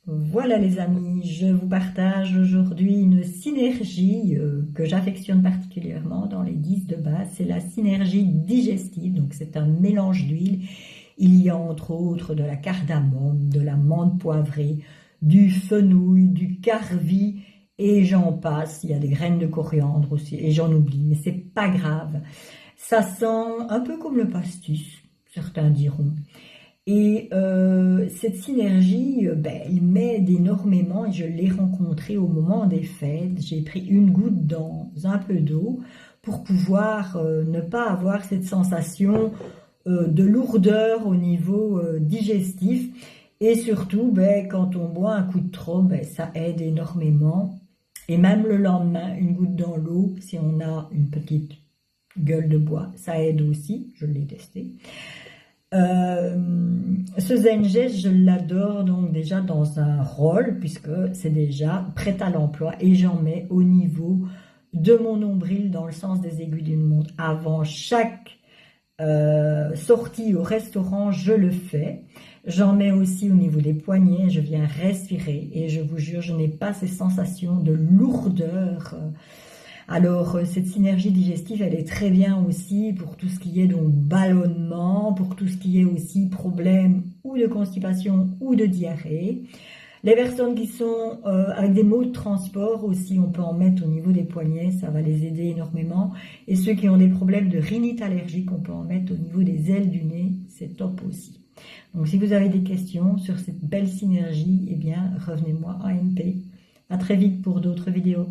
Voilà les amis, je vous partage aujourd'hui une synergie que j'affectionne particulièrement dans les 10 de base, c'est la synergie digestive, donc c'est un mélange d'huile. Il y a entre autres de la cardamome, de la menthe poivrée, du fenouil, du carvi et j'en passe, il y a des graines de coriandre aussi et j'en oublie, mais c'est pas grave. Ça sent un peu comme le pastis, certains diront. Et cette synergie, elle m'aide énormément et je l'ai rencontrée au moment des fêtes. J'ai pris une goutte dans un peu d'eau pour pouvoir ne pas avoir cette sensation de lourdeur au niveau digestif. Et surtout, quand on boit un coup de trop, ça aide énormément. Et même le lendemain, une goutte dans l'eau, si on a une petite gueule de bois, ça aide aussi, je l'ai testé. Ce Zengest, je l'adore donc déjà dans un rôle puisque c'est déjà prêt à l'emploi et j'en mets au niveau de mon nombril dans le sens des aiguilles d'une montre. Avant chaque sortie au restaurant, je le fais. J'en mets aussi au niveau des poignets, je viens respirer et je vous jure, je n'ai pas ces sensations de lourdeur. Alors, cette synergie digestive, elle est très bien aussi pour tout ce qui est donc ballonnement, pour tout ce qui est aussi problème ou de constipation ou de diarrhée. Les personnes qui sont avec des maux de transport aussi, on peut en mettre au niveau des poignets, ça va les aider énormément. Et ceux qui ont des problèmes de rhinite allergique, on peut en mettre au niveau des ailes du nez, c'est top aussi. Donc si vous avez des questions sur cette belle synergie, eh bien revenez-moi à MP. À très vite pour d'autres vidéos.